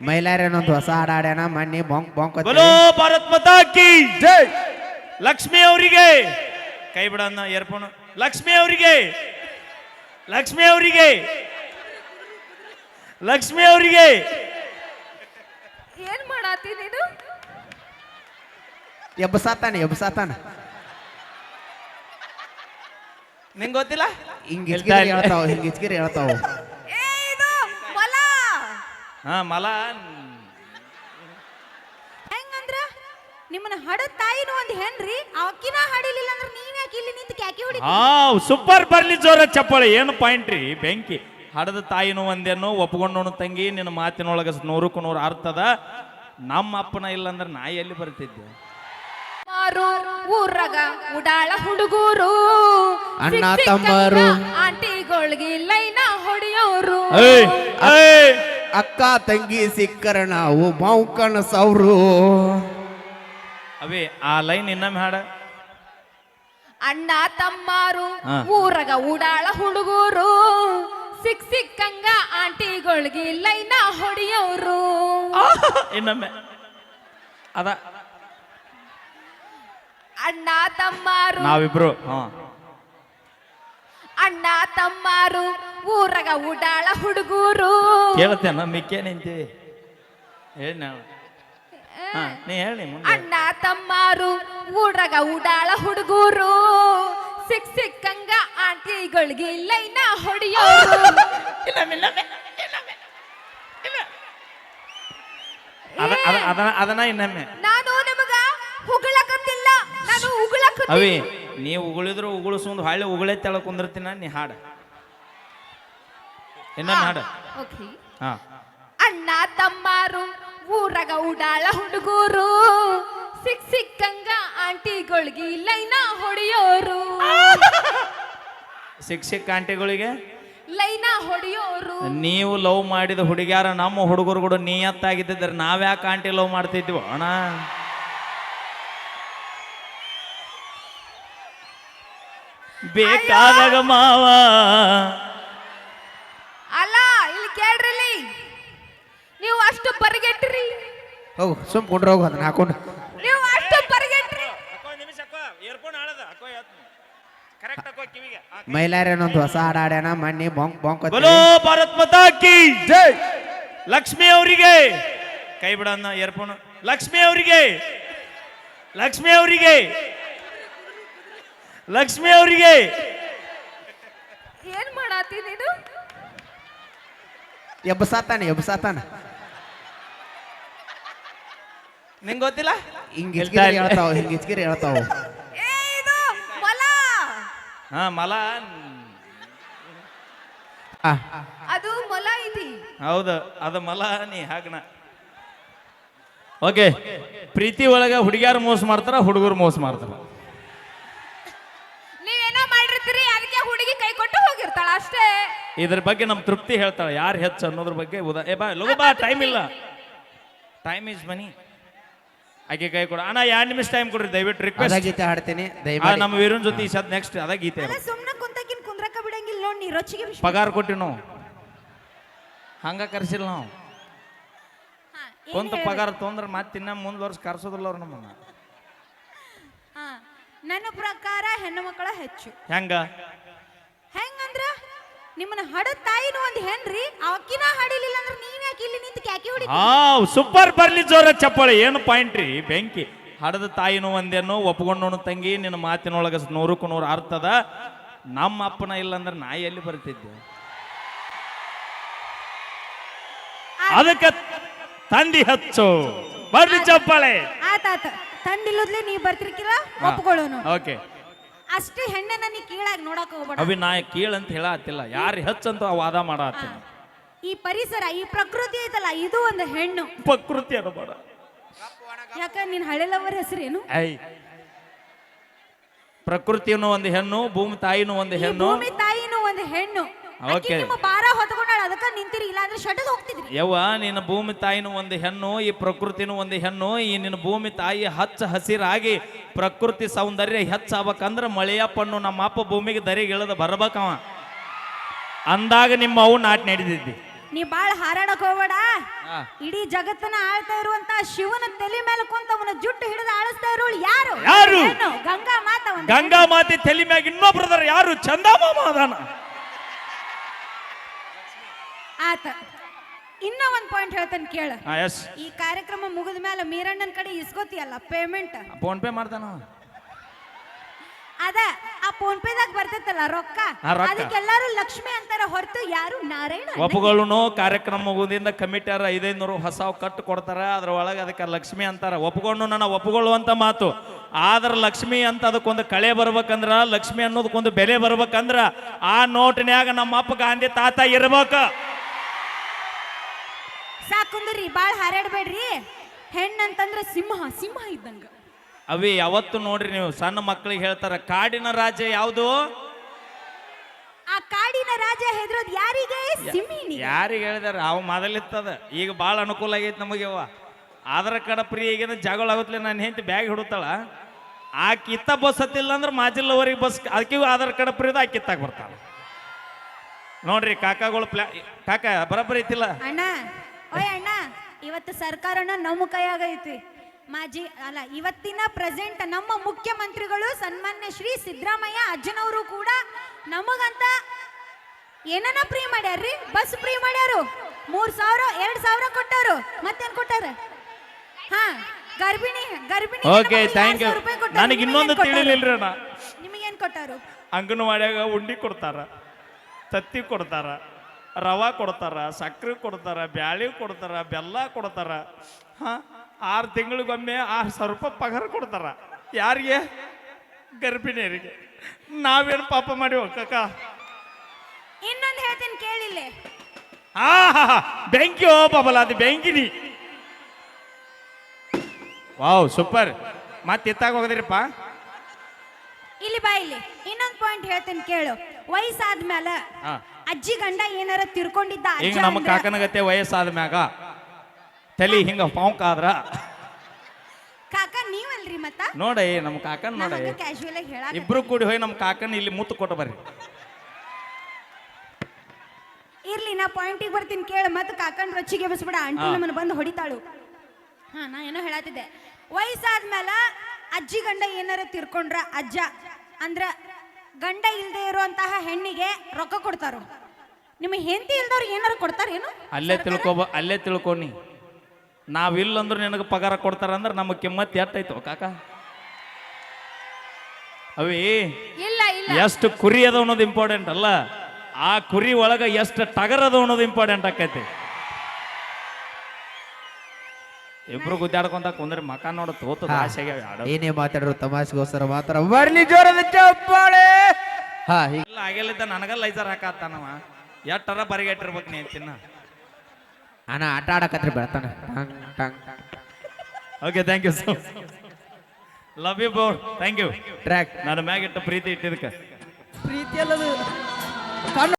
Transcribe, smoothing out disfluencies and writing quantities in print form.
ಮೈಲಾರೇನೊಂದು ಹೊಸ ಹಾಡು ಹಾಡ್ಯಾನ ಮಣ್ಣಿ ಬಾಂಕ್ ಬಾಂಕ್ ಬಲೋ ಭಾರತ್ ಮಾತಾ ಕಿ ಜೈ. ಲಕ್ಷ್ಮಿ ಅವರಿಗೆ ಕೈ ಬಿಡನ್ನ ಏರ್ಪೋಣ. ಲಕ್ಷ್ಮಿ ಅವರಿಗೆ ಲಕ್ಷ್ಮಿ ಅವರಿಗೆ ಲಕ್ಷ್ಮಿ ಅವರಿಗೆ ಏನ್ ಮಾಡಾತಿ ನೀನು? ಎಬ್ಬಸಾತಾನ ನಿಂಗೆ ಗೊತ್ತಿಲ್ಲ ಹಿಂಗ್ ಹಿಚ್ಕಿರಿ ಹೇಳ್ತಾವ ಏ ಇದು ಮೊಲ ಹಾ ಮಲ ಹೆಂಗಂದ್ರ ನಿಮ್ಮನ್ನ ಹಡ ತಾಯಿನ ಒಂದ್ ಹೆಣ್ರಿ ಅವಕಿನ ಹಡಿಲಿಲ್ಲ ಅಂದ್ರ ನೀನ್ ಯಾಕೆ ಇಲ್ಲಿ ನಿಂತು ಕ್ಯಾಕಿ ಹೊಡಿ? ಹಾ ಸೂಪರ್ ಬರ್ಲಿ ಜೋರ ಚಪ್ಪಾಳೆ. ಏನು ಪಾಯಿಂಟ್ ರೀ ಬೆಂಕಿ. ಹಡದ ತಾಯಿನೂ ಒಂದೇನು ಒಪ್ಕೊಂಡೋನು ತಂಗಿ ನಿನ್ನ ಮಾತಿನೊಳಗ 100ಕ್ಕೂ 100 ಅರ್ಥದ. ನಮ್ಮ ಅಪ್ಪನ ಇಲ್ಲಂದ್ರೆ ನಾ ಎಲ್ಲಿ ಬರ್ತಿದ್ದೆ? ಊರಾಗ ಉಡಾಳ ಹುಡುಗರು ಅಣ್ಣ ತಮ್ಮರು ಆಂಟಿಗಳಿಗೆ ಲೈನ ಹೊಡೆಯೋರು ಅಕ್ಕ ತಂಗಿ ಸಿಕ್ಕರ ನಾವು ಮೌಕಣ ಸೌರು. ಅವೇ ಆ ಲೈನ್ ಇನ್ನೊಮ್ಮೆ ಹಾಡ. ಅಣ್ಣ ತಮ್ಮಾರು ಊರಾಗ ಉಡಾಳ ಹುಡುಗರು ಸಿಕ್ಕಂಗ ಆಂಟಿಗಳಿಗೆ ಲೈನ ಹೊಡೆಯೋರು. ಇನ್ನೊಮ್ಮೆ ಅದ ಅಣ್ಣ ತಮ್ಮಾರು ನಾವಿಬ್ರು ಅಣ್ಣ ತಮ್ಮಾರು ಊರಾಗ ಉಡಾಳ ಹುಡುಗರು. ಕೇಳತ್ತೇನ ಮಿಕ್ಕೇ ನಿಂತೀವಿ ಹೇಳಿ ನಾವು. ನೀ ಹೇಳಿ ಅಣ್ಣ ತಮ್ಮಾರು ಊರಾಗ ಉಡಾಳ ಹುಡುಗರು ಸಿಕ್ಕಂಗ ಆಂಟಿಗಳಿಗೆ ಲೈನ ಹೊಡೆಯೋರು. ಅದನ್ನ ಇನ್ನೊಮ್ಮೆ. ನಾನು ನಿಮಗ ಉಗುಳಕತ್ತಿಲ್ಲ, ನಾನು ಉಗುಳಕತ್ತೀನಿ. ಅವಿ ನೀವು ಉಗುಳಿದ್ರು ಉಗುಳಿಸೊಂದು ಹಾಳೆ ಉಗುಳೆ ತೆಳ ಕುಂದಿರ್ತೀನ. ನೀ ಹಾಡ ಇನ್ನೊಮ್ಮೆ ಹಾಡ. ಓಕೆ. ಹಾ ಅಣ್ಣ ತಮ್ಮಾರು ಊರಾಗ ಉಡಾಳ ಹುಡುಗರು ಸಿಕ್ಕಂಗ ಆಂಟಿಗಳಿಗೆ ಲೈನ ಹೊಡೆಯೋರು. ಶಿಕ್ಷಕ ಆಂಟಿಗಳಿಗೆ ಲೈನ ಹೊಡೆಯೋರು. ನೀವು ಲವ್ ಮಾಡಿದ ಹುಡುಗ್ಯಾರ ನಮ್ಮ ಹುಡುಗರು ಕೂಡ ನಿಯತ್ತಾಗಿದ್ದಿದ್ರೆ ನಾವ್ಯಾಕೆ ಆಂಟಿ ಲವ್ ಮಾಡ್ತಿದ್ವಿ ಅಣ್ಣ? ಬೇಕಾದಾಗ ಮಾವ ಅಲ್ಲ ಇಲ್ಲಿ ಕೇಳ್ರಿ, ನೀವು ಅಷ್ಟು ಪರಿಗೆಟ್ರಿ, ಹೋಗು ಸುಮ್ ಕೊಂಡ್ರ ಹೋಗು ಅದನ್ನ ಹಾಕೊಂಡು. ನೀವು ಅಷ್ಟು ಪರಿಗೆಟ್ರಿ. ಮೈಲಾರೇನೊಂದು ಹೊಸ ಹಾಡು ಹಾಡ್ಯಾನ ಮಣ್ಣಿ ಬಾಂಕ್ ಬಾಂಕ್ ಬಲೋ ಭಾರತ್ ಮಾತಾ ಕಿ ಜೈ. ಲಕ್ಷ್ಮಿ ಅವರಿಗೆ ಕೈ ಬಿಡನ್ನ ಏರ್ಪೋಣ. ಲಕ್ಷ್ಮಿ ಅವರಿಗೆ ಲಕ್ಷ್ಮಿ ಅವರಿಗೆ ಲಕ್ಷ್ಮಿ ಅವರಿಗೆ ಏನ್ ಮಾಡಾತಿ ನೀನು? ಎಬ್ಬಸಾತಾನ ನಿಂಗೆ ಗೊತ್ತಿಲ್ಲ ಹಿಂಗ್ ಹಿಚ್ಕಿರಿ ಹೇಳ್ತಾವ ಏ ಇದು ಮೊಲ ಹಾ ಮಲ ಅದು ಮೊಲ ಐತಿ. ಹೌದು ಅದು ಮಲ. ನೀ ಹಾಗಣ ಓಕೆ. ಪ್ರೀತಿ ಒಳಗ ಹುಡುಗಿಯಾರು ಮೋಸ ಮಾಡ್ತಾರ, ಹುಡುಗರು ಮೋಸ ಮಾಡ್ತಾರ. ನೀವೇನೋ ಮಾಡಿರ್ತೀರಿ, ಅದಕ್ಕೆ ಹುಡುಗಿ ಕೈ ಕೊಟ್ಟು ಹೋಗಿರ್ತಾಳ ಅಷ್ಟೇ. ಇದ್ರ ಬಗ್ಗೆ ನಮ್ ತೃಪ್ತಿ ಹೇಳ್ತಾಳೆ ಯಾರು ಹೆಚ್ಚು ಅನ್ನೋದ್ರ ಬಗ್ಗೆ. ಬಾ ಲಗು ಬಾ, ಟೈಮ್ ಇಲ್ಲ. ಟೈಮ್ ಈಸ್ ಮನಿ. ಆಕೆ ಕೈ ಕೊಡ ಅಣ್ಣ. 2 ನಿಮಿಷ ಟೈಮ್ ಕೊಡ್ರಿ ದಯವಿಟ್ಟು. ರಿಕ್ವೆಸ್ಟ್ ಗೀತೆ ಹಾಡ್ತೀನಿ ನಮ್ಮ ವೀರನ್ ಜೊತೆ ಈ ಸದ್ ನೆಕ್ಸ್ಟ್ ಅದ ಗೀತೆ. ಸುಮ್ಮನೆ ಕುಂತಕಿನ್ ಕುಂದ್ರಕ ಬಿಡಂಗಿಲ್ಲ ನೋಡಿ. ನೀ ರೊಚ್ಚಿಗೆ ಪಗಾರ ಕೊಟ್ಟಿವಿ ನಾವು, ಹಂಗ ಕರ್ಸಿಲ್ಲ ನಾವು. ಕುಂತ ಪಗಾರ ತೊಂದ್ರೆ ಮತ್ತೆ ಇನ್ನ ಮುಂದ್ ವರ್ಷ ಕರ್ಸೋದಿಲ್ಲ ಅವ್ರು ನಮ್ಮನ್ನ. ನನ್ನ ಪ್ರಕಾರ ಹೆಣ್ಣು ಮಕ್ಕಳ ಹೆಚ್ಚು. ಹೆಂಗಂದ್ರ ನಿಮ್ಮನ್ನ ಹಡ ತಾಯಿನೂ ಒಂದ್ ಹೆಣ್ರಿ ಅವಕಿನ ಹಡಿಲಿಲ್ಲ ಅಂದ್ರ ನೀನ್ ಯಾಕೆ ಇಲ್ಲಿ ನಿಂತು ಕ್ಯಾಕಿ ಹೊಡಿ? ಸೂಪರ್ ಬರ್ಲಿ ಜೋರ ಚಪ್ಪಾಳೆ. ಏನು ಪಾಯಿಂಟ್ ರೀ ಬೆಂಕಿ. ಹಡದ ತಾಯಿನೂ ಒಂದೇನು ಒಪ್ಕೊಂಡೋನು ತಂಗಿ ನಿನ್ನ ಮಾತಿನೊಳಗ 100ಕ್ಕೂ 100 ಅರ್ಥದ. ನಮ್ಮ ಅಪ್ಪನ ಇಲ್ಲಂದ್ರೆ ನಾ ಎಲ್ಲಿ ಬರ್ತಿದ್ದೆ? ಅದಕ್ಕೆ ತಂದಿ ಹಚ್ಚು ಬರ್ಲಿ ಚಪ್ಪಾಳೆ. ಆತಾತ ತಂದಿಲ್ಲದ್ಲೆ ನೀ ಬರ್ತಿರ್ಕಿಲ್ಲ ಒಪ್ಕೊಳ್ಳೋನು. ಓಕೆ ಅಷ್ಟೇ ಹೆಣ್ಣನ್ನ ನೀ ಕೀಳಾಗಿ ನೋಡಕ್ ಹೋಗ್ಬೇಡ. ಅವಿ ನಾ ಕೀಳಂತ ಹೇಳತ್ತಿಲ್ಲ, ಯಾರು ಹೆಚ್ಚಂತ ವಾದ ಮಾಡತ್ತೀನಿ. ಈ ಪರಿಸರ ಈ ಪ್ರಕೃತಿ ಐತಲ್ಲ ಇದು ಒಂದು ಹೆಣ್ಣು. ಪ್ರಕೃತಿ ಅನ್ನಬೇಡ. ಯಾಕ ನಿನ್ ಹಳೆ ಲವರ್ ಹೆಸರೇನು? ಪ್ರಕೃತಿಯನ್ನು ಒಂದು ಹೆಣ್ಣು, ಭೂಮಿ ತಾಯಿನೂ ಒಂದು ಹೆಣ್ಣು. ಭೂಮಿ ತಾಯಿನೂ ಒಂದು ಹೆಣ್ಣು. ಓಕೆ ನಿಮ್ಮ ಭಾರ ಹೊತ್ಕೊಂಡಾಳ ಅದಕ್ಕ ನಿಂತಿರಿ, ಇಲ್ಲ ಅಂದ್ರೆ ಶಟದ್ ಹೋಗ್ತಿದ್ರಿ. ಯವ್ವ ನಿನ್ನ ಭೂಮಿ ತಾಯಿನೂ ಒಂದು ಹೆಣ್ಣು, ಈ ಪ್ರಕೃತಿನೂ ಒಂದು ಹೆಣ್ಣು. ಈ ನಿನ್ನ ಭೂಮಿ ತಾಯಿ ಹಚ್ಚ ಹಸಿರಾಗಿ ಪ್ರಕೃತಿ ಸೌಂದರ್ಯ ಹೆಚ್ಚಾಗಬೇಕಂದ್ರ ಮಳೆಯಪ್ಪನ್ನು ನಮ್ಮ ಅಪ್ಪ ಭೂಮಿಗೆ ದರಿಗೆ ಇಳದ ಬರ್ಬೇಕವ ಅಂದಾಗ ನಿಮ್ಮ ಅವು ನಾಟಿ ನಡೆದಿದ್ದಿ. ನೀ ಬಾಳ ಹಾರಾಡಕ್ ಹೋಗ್ಬೇಡ. ಆ. ಇಡೀ ಜಗತ್ತನ್ನ ಆಳ್ತಾ ಇರುವಂತ ಶಿವನ ತಲೆ ಮೇಲೆ ಕುಂತ ಅವನ ಜುಟ್ಟು ಹಿಡಿದು ಆಳಿಸ್ತಾ ಇರೋಳು ಯಾರು ಯಾರು? ಏನು? ಗಂಗಾ ಮಾತಾ ಒಂದು ಗಂಗಾ ಮಾತೆ ತಲೆ ಮ್ಯಾಗ ಇನ್ನೊಬ್ರದಾರ ಯಾರು? ಚಂದಮಾಮ ಅದಾನ. ಆತ ಇನ್ನ ಒಂದ್ ಪಾಯಿಂಟ್ ಹೇಳ್ತಾನೆ ಕೇಳ. ಎಸ್, ಈ ಕಾರ್ಯಕ್ರಮ ಮುಗಿದ ಮೇಲೆ ಮೀರಣ್ಣನ ಕಡೆ ಇಸ್ಕೋತಿಯಲ್ಲ ಪೇಮೆಂಟ್, ಫೋನ್ ಪೇ ಮಾಡ್ತಾನ. ಅದ ಆ ಫೋನ್ ಪೇದಾಗ ಬರ್ತೈತಲ್ಲ ರೊಕ್ಕ, ಆ ರೊಕ್ಕ. ಅದಕ್ಕೆಲ್ಲಾರು ಲಕ್ಷ್ಮಿ ಅಂತಾರ ಹೊರತು ಯಾರು ನಾರಾಯಣ ಅನ್ನಂಗಿಲ್ಲ. ಒಪ್ಪುಗಳನ್ನು ಕಾರ್ಯಕ್ರಮ ಮುಗುದಿಂದ ಕಮಿಟಿಯರ 500 ಹೊಸ ಕಟ್ಟು ಕೊಡ್ತಾರ. ಅದ್ರ ಒಳಗೆ ಅದಕ್ಕೆ ಲಕ್ಷ್ಮಿ ಅಂತಾರ. ಒಪ್ಪುಕೊಂಡು ನನ್ನ ಒಪ್ಪುಗೊಳ್ಳುವಂತ ಮಾತು. ಆದ್ರ ಲಕ್ಷ್ಮಿ ಅಂತ ಅದಕ್ಕೊಂದು ಕಳೆ ಬರ್ಬೇಕಂದ್ರ, ಲಕ್ಷ್ಮಿ ಅನ್ನೋದಕ್ಕೊಂದು ಬೆಲೆ ಬರ್ಬೇಕಂದ್ರ ಆ ನೋಟ್ನ್ಯಾಗ ನಮ್ಮ ಅಪ್ಪ ಗಾಂಧಿ ತಾತ ಇರ್ಬೇಕ. ಸಾಕುಂದ್ರಿ ಬಾಳ್ ಹಾರಾಡ್ಬೇಡ್ರಿ. ಹೆಣ್ಣಂತಂದ್ರ ಸಿಂಹ ಸಿಂಹ ಇದ್ದಂಗ. ಅವಿ ಯಾವತ್ತು ನೋಡ್ರಿ ನೀವು ಸಣ್ಣ ಮಕ್ಕಳಿಗೆ ಹೇಳ್ತಾರ ಕಾಡಿನ ರಾಜ್ಯ ಯಾವುದು? ಆ ಕಾಡಿನ ರಾಜ ಹೆದರೋದ್ ಯಾರಿಗೆ? ಸಿಂಹಿನಿ. ಯಾರಿಗೆ ಹೇಳಿದಾರ? ಅವ ಮೊದಲಿತ್ತದ. ಈಗ ಭಾಳ ಅನುಕೂಲ ಆಗೈತಿ ನಮಗೆ. ಅವ ಆಧಾರ್ ಕಾರ್ಡ್ ಫ್ರೀ ಆಗಿನ ಜಗಳ ಆಗುತ್ತಲೆ. ನಾನು ಹೆಂಡತಿ ಬ್ಯಾಗ್ ಹಿಡುತ್ತಾಳ. ಆ ಕಿತ್ತ ಬಸ್ ಹತ್ತಿಲ್ಲ ಅಂದ್ರೆ ಮಾಜಿಲ್ಲವರೆಗೆ ಬಸ್, ಅದಕ್ಕೆ ಆಧಾರ್ ಕಾರ್ಡ್ ಫ್ರೀ ಆ ಕಿತ್ತಾಗ ಬರ್ತಾಳ. ನೋಡ್ರಿ ಕಾಕಾಗಳು ಕಾಕ ಬರಬ್ಬರಿ ಐತಿಲ್ಲ. ಅಣ್ಣ ಓಯ್ ಅಣ್ಣ, ಇವತ್ತು ಸರ್ಕಾರನ ನಮ್ಮ ಕೈಯಾಗೈತಿ. ಮಾಜಿ ಅಲ್ಲ, ಇವತ್ತಿನ ಪ್ರೆಸೆಂಟ್ ನಮ್ಮ ಮುಖ್ಯಮಂತ್ರಿಗಳು ಸನ್ಮಾನ್ಯ ಶ್ರೀ ಸಿದ್ದರಾಮಯ್ಯ ಅಜ್ಜನವರು ಕೂಡ ನಮಗಂತ ಏನನ್ನ ಫ್ರೀ ಮಾಡ್ಯಾರ್ರಿ. ಬಸ್ ಫ್ರೀ ಮಾಡ್ಯಾರು. 3,000 2,000 ಕೊಟ್ಟಾರು. ಮತ್ತೇನ್ ಕೊಟ್ಟಾರ? ಹಾ, ಗರ್ಭಿಣಿ ಓಕೆ, ಥ್ಯಾಂಕ್ ಯು. ನನಗೆ ಇನ್ನೊಂದು ತಿಳಿಲಿಲ್ರಿ ಅಣ್ಣ. ನಿಮಗೇನ್ ಕೊಟ್ಟಾರು? ಅಂಗನವಾಡಿಯಾಗ ಉಂಡಿ ಕೊಡ್ತಾರ, ತತ್ತಿ ಕೊಡ್ತಾರ, ರವಾ ಕೊಡ್ತಾರ, ಸಕ್ಕರೆ ಕೊಡ್ತಾರ, ಬ್ಯಾಳಿ ಕೊಡ್ತಾರ, ಬೆಲ್ಲ ಕೊಡ್ತಾರ. ಹಾ, 6 ತಿಂಗಳಿಗೊಮ್ಮೆ 6,000 ರೂಪಾಯಿ ಪಗಾರ ಕೊಡ್ತಾರ. ಯಾರಿಗೆ? ಗರ್ಭಿಣಿಯರಿಗೆ. ನಾವೇನು ಪಾಪ ಮಾಡಿವ ಕಕ್ಕ? ಇನ್ನೊಂದು ಹೇಳ್ತೀನಿ ಕೇಳಿಲ್ಲ. ಬೆಂಕಿ ಓ ಪಾಪಲ್ಲ, ಅದು ಬೆಂಕಿನಿ. Wow, super. ಮತ್ತೆ ಎತ್ತಾಗ ಹೋಗದ್ರಿಪ್ಪ. ಇಲ್ಲಿ ಬಾ, ಇಲ್ಲಿ ಇನ್ನೊಂದು ಪಾಯಿಂಟ್ ಹೇಳ್ತೀನಿ ಕೇಳು. ವಯಸ್ಸಾದ್ಮೇಲೆ ಅಜ್ಜಿ ಗಂಡ ಏನಾರ ತಿರ್ಕೊಂಡಿದ್ದ ಈಗ ನಮ್ಮ ಕಾಕನಗತ್ತೆ ವಯಸ್ಸಾದ ಮ್ಯಾಗ ತಲಿ ಹಿಂಗ ಪಾಂಕ್ ಆದ್ರ ಕಾಕ ನೀವಲ್ರಿ ಮತ್ತ ನೋಡ ನಮ್ಮ ಕಾಕನ್ ನೋಡ. ಕ್ಯಾಶುಯಲ್ ಆಗಿ ಹೇಳಾಕ ಇಬ್ರು ಕೂಡಿ ಹೋಗಿ ನಮ್ಮ ಕಾಕನ್ ಇಲ್ಲಿ ಮುತ್ತು ಕೊಟ್ಟು ಬರ್ರಿ. ಇರ್ಲಿ, ನಾ ಪಾಯಿಂಟಿಗೆ ಬರ್ತೀನಿ ಕೇಳು. ಮತ್ತೆ ಕಾಕನ್ ರೊಚ್ಚಿಗೆ ಬಸ್ಬಿಡ, ಆಂಟಿ ನಮ್ಮನ್ನ ಬಂದು ಹೊಡಿತಾಳು. ಹಾ, ನಾ ಏನೋ ಹೇಳತ್ತಿದ್ದೆ. ವಯಸ್ಸಾದ್ಮೇಲೆ ಅಜ್ಜಿ ಗಂಡ ಏನಾರ ತಿರ್ಕೊಂಡ್ರ, ಅಜ್ಜ ಅಂದ್ರ ಗಂಡ ಇಲ್ದೇ ಇರುವಂತಹ ಹೆಣ್ಣಿಗೆ ರೊಕ್ಕ ಕೊಡ್ತಾರ. ನಿಮ್ಮ ಹೆಂಡತಿ ಇಲ್ದವ್ರು ಏನಾರ ಕೊಡ್ತಾರೇನು? ಅಲ್ಲೇ ತಿಳ್ಕೊನಿ. ನಾವಿಲ್ಲ ಅಂದ್ರೆ ನಿನಗೆ ಪಗಾರ ಕೊಡ್ತಾರ ಅಂದ್ರೆ ನಮ್ಮ ಕಿಮ್ಮತ್ ಎಟ್ಟೈತೋ ಕಾಕ? ಅವಿ ಇಲ್ಲ ಇಲ್ಲ, ಎಷ್ಟು ಕುರಿ ಅದ ಅನ್ನೋದು ಇಂಪಾರ್ಟೆಂಟ್ ಅಲ್ಲ, ಆ ಕುರಿ ಒಳಗ ಎಷ್ಟು ಟಗರ್ ಅದ ಅನ್ನೋದು ಇಂಪಾರ್ಟೆಂಟ್ ಆಕೈತಿ. ಇಬ್ರು ಗುದ್ದಾಡ್ಕೊಂತ ಕುಂದ್ರೆ ಮಕ ನೋಡ ತೋತದ ಆಸೆಗೆ. ಏನೇ ಮಾತಾಡ್ರು ತಮಾಷೆಗೋಸ್ಕರ ಮಾತ್ರ ಬರ್ಲಿ ಜೋರದ ಚಪ್ಪಾಳೆ. ಹಾ, ಇಲ್ಲ ಆಗಿಲ್ಲಿದ್ದ ನನಗ ಲೈಸರ್ ಹಾಕತ್ತಾನವ. ಎಟ್ಟರ ಬರಿಗೆಟ್ಟಿರ್ಬೇಕು ನೀ ಚಿನ್ನ. ಅಣ್ಣ ಆಟ ಆಡಕತ್ರಿ ಬೆಳ್ತಾನ. Okay, thank you so love you bro. Thank you. Track ನನ್ನ ಮ್ಯಾಗಿಟ್ಟ ಪ್ರೀತಿ ಇಟ್ಟಿದ್ದಕ್ಕೆ. ಪ್ರೀತಿ ಅಲ್ಲದು.